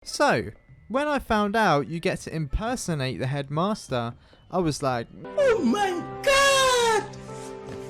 So, when I found out you get to impersonate the headmaster, I was like, oh my god!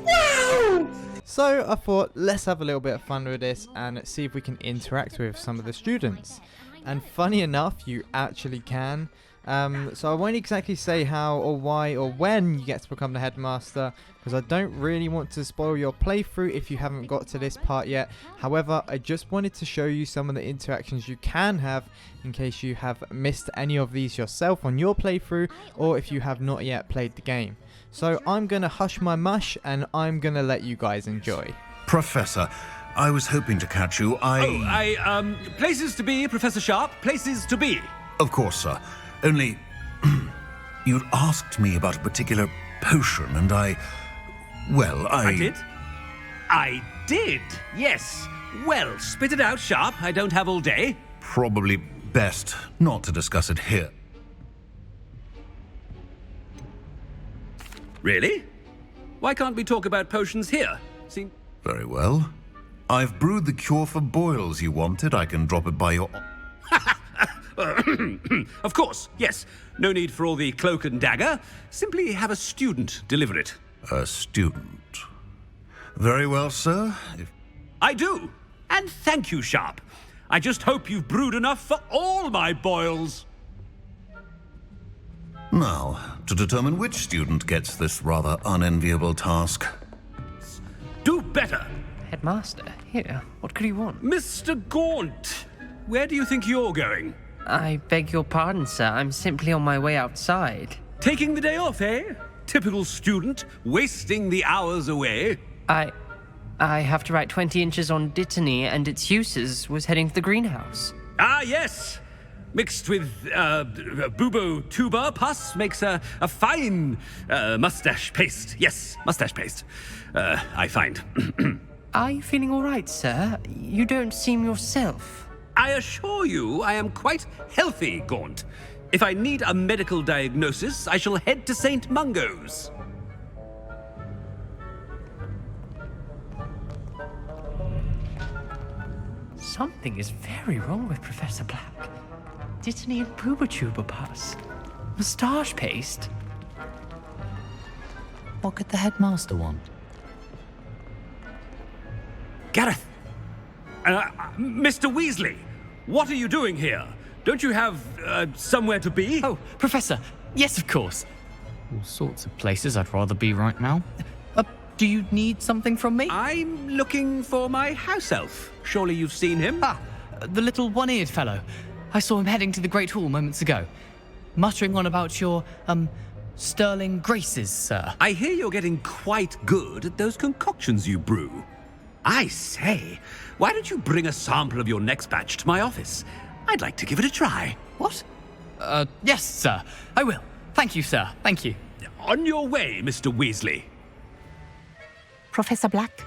Wow! So I thought, let's have a little bit of fun with this and see if we can interact with some of the students. And funny enough, you actually can. So I won't exactly say how or why or when you get to become the headmaster, because I don't really want to spoil your playthrough if you haven't got to this part yet. However, I just wanted to show you some of the interactions you can have in case you have missed any of these yourself on your playthrough, or if you have not yet played the game. So I'm going to hush my mush and I'm going to let you guys enjoy. Professor, I was hoping to catch you. Places to be, Professor Sharp, places to be. Of course, sir. Only, you'd asked me about a particular potion, and I did? I did, yes. Well, spit it out, Sharp. I don't have all day. Probably best not to discuss it here. Really? Why can't we talk about potions here? Very well. I've brewed the cure for boils you wanted. I can drop it by your... Of course, yes. No need for all the cloak and dagger. Simply have a student deliver it. A student. Very well, sir. I do. And thank you, Sharp. I just hope you've brewed enough for all my boils. Now, to determine which student gets this rather unenviable task. Do better. Headmaster, here. What could he want? Mr. Gaunt, where do you think you're going? I beg your pardon, sir. I'm simply on my way outside. Taking the day off, eh? Typical student, wasting the hours away. I have to write 20 inches on Dittany and its uses. Was heading to the greenhouse. Ah, yes. Mixed with bubo tuber pus makes a fine mustache paste. Yes, mustache paste. I find. Are you feeling all right, sir? You don't seem yourself. I assure you I am quite healthy, Gaunt. If I need a medical diagnosis, I shall head to St. Mungo's. Something is very wrong with Professor Black. Dittany and Booba pus. Moustache paste. What could the headmaster want? Gareth! Mr. Weasley, what are you doing here? Don't you have somewhere to be? Oh, Professor, yes, of course. All sorts of places I'd rather be right now. Do you need something from me? I'm looking for my house elf. Surely you've seen him? The little one-eared fellow. I saw him heading to the Great Hall moments ago, muttering on about your, sterling graces, sir. I hear you're getting quite good at those concoctions you brew. I say, why don't you bring a sample of your next batch to my office? I'd like to give it a try. What? Yes, sir. I will. Thank you, sir. Thank you. On your way, Mr. Weasley. Professor Black,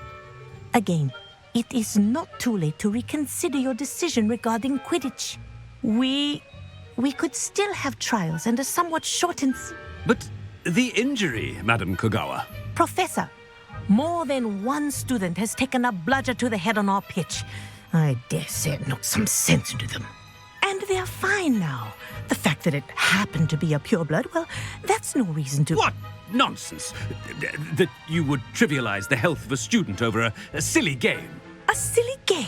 again, it is not too late to reconsider your decision regarding Quidditch. We could still have trials and a somewhat shortened... But the injury, Madam Kogawa. Professor, more than one student has taken a bludger to the head on our pitch. I dare say it knocked some sense into them. And they're fine now. The fact that it happened to be a pureblood, well, that's no reason to... What nonsense! That you would trivialize the health of a student over a silly game. A silly game?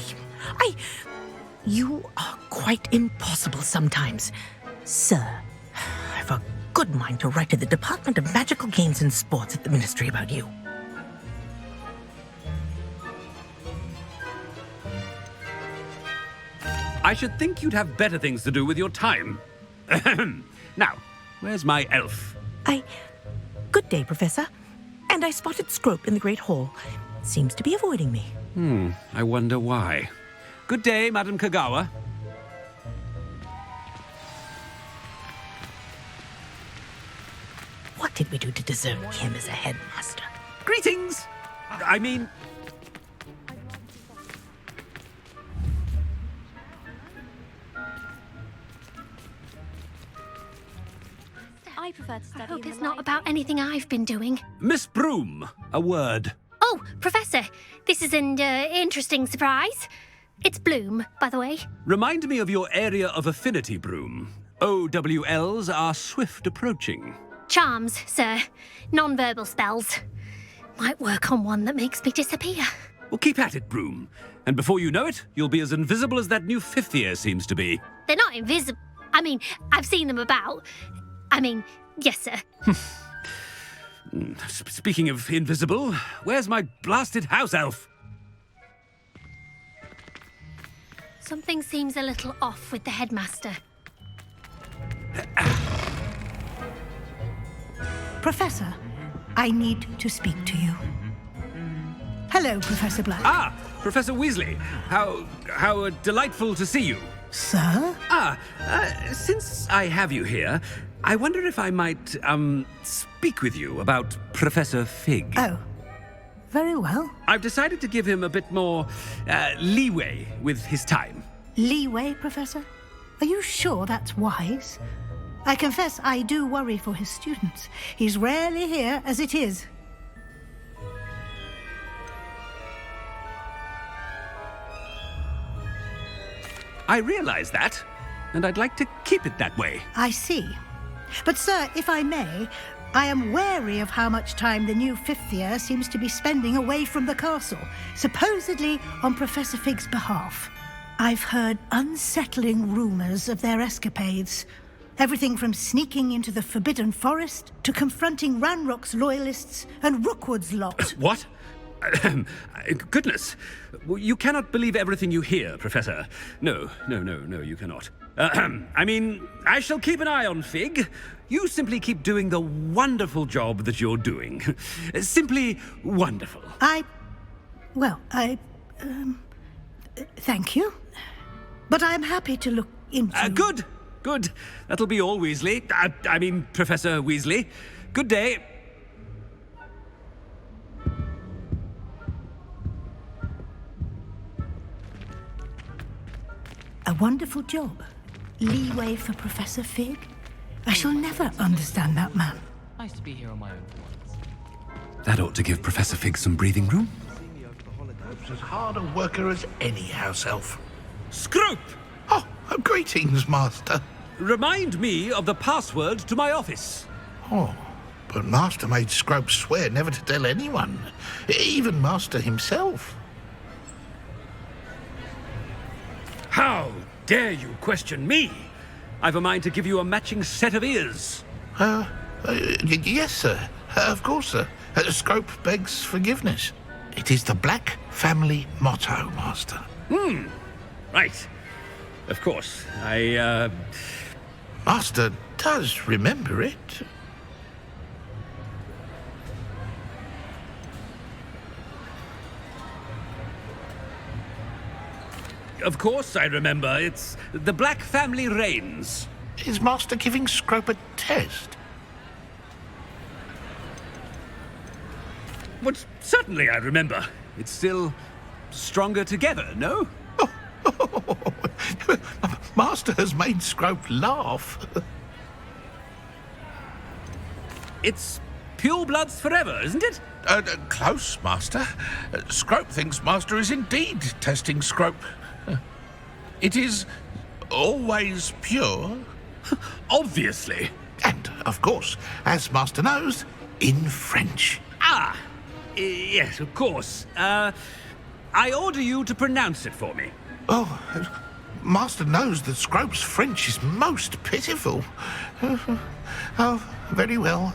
You are quite impossible sometimes. Sir, I've a good mind to write to the Department of Magical Games and Sports at the Ministry about you. I should think you'd have better things to do with your time. Now, where's my elf? Good day, Professor. And I spotted Scrope in the Great Hall. Seems to be avoiding me. I wonder why. Good day, Madam Kogawa. What did we do to deserve him as a headmaster? Greetings! I mean... I prefer to study. I hope it's not about anything I've been doing. Miss Broom, a word. Oh, Professor, this is an interesting surprise. It's Bloom, by the way. Remind me of your area of affinity, Broom. OWLs are swift approaching. Charms, sir. Non-verbal spells. Might work on one that makes me disappear. Well, keep at it, Broom. And before you know it, you'll be as invisible as that new 5th year seems to be. They're not invisible. I mean, I've seen them about. I mean, yes, sir. Speaking of invisible, where's my blasted house elf? Something seems a little off with the headmaster. Professor, I need to speak to you. Hello, Professor Black. Ah, Professor Weasley. How delightful to see you. Sir? Since I have you here, I wonder if I might, speak with you about Professor Fig. Oh, very well. I've decided to give him a bit more, leeway with his time. Leeway, Professor? Are you sure that's wise? I confess I do worry for his students. He's rarely here as it is. I realize that, and I'd like to keep it that way. I see. But, sir, if I may, I am wary of how much time the new 5th year seems to be spending away from the castle, supposedly on Professor Fig's behalf. I've heard unsettling rumours of their escapades. Everything from sneaking into the Forbidden Forest to confronting Ranrock's loyalists and Rookwood's lot. What? Goodness. You cannot believe everything you hear, Professor. No, you cannot. I mean, I shall keep an eye on Fig. You simply keep doing the wonderful job that you're doing. Simply wonderful. Thank you. But I'm happy to look into... Good. That'll be all, Weasley. I mean, Professor Weasley. Good day. A wonderful job. Leeway for Professor Fig? I shall never understand that man. Nice to be here on my own for once. That ought to give Professor Fig some breathing room. As hard a worker as any house elf. Scrope! Oh, greetings, Master. Remind me of the password to my office. Oh, but Master made Scrope swear never to tell anyone, even Master himself. How dare you question me? I've a mind to give you a matching set of ears. Yes, sir. Of course, sir. Scrope begs forgiveness. It is the Black family motto, Master. Right. Of course. Master does remember it. Of course I remember. It's the Black family reigns. Is Master giving Scrope a test? But certainly I remember. It's still stronger together, no? Master has made Scrope laugh. It's pure bloods forever, isn't it? Close, Master. Scrope thinks Master is indeed testing Scrope. It is always pure. Obviously. And, of course, as Master knows, in French. Yes, of course. I order you to pronounce it for me. Oh, Master knows that Scrope's French is most pitiful. Oh, very well.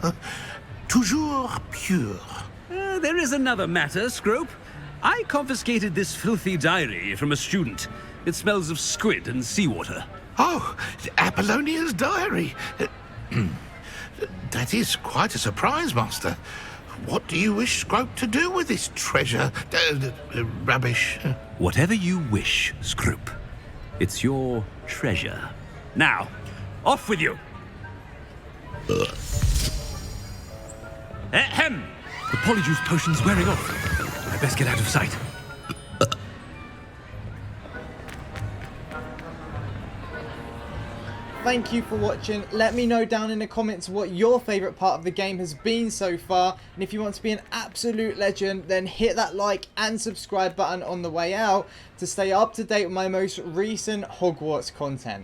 Toujours pure. There is another matter, Scrope. I confiscated this filthy diary from a student. It smells of squid and seawater. Oh, Apollonia's diary. That is quite a surprise, Master. What do you wish Scrope to do with this treasure? Rubbish. Whatever you wish, Scrope. It's your treasure. Now, off with you. Ahem! The polyjuice potion's wearing off. I best get out of sight. thank you for watching. Let me know down in the comments what your favourite part of the game has been so far. And if you want to be an absolute legend, then hit that like and subscribe button on the way out to stay up to date with my most recent Hogwarts content.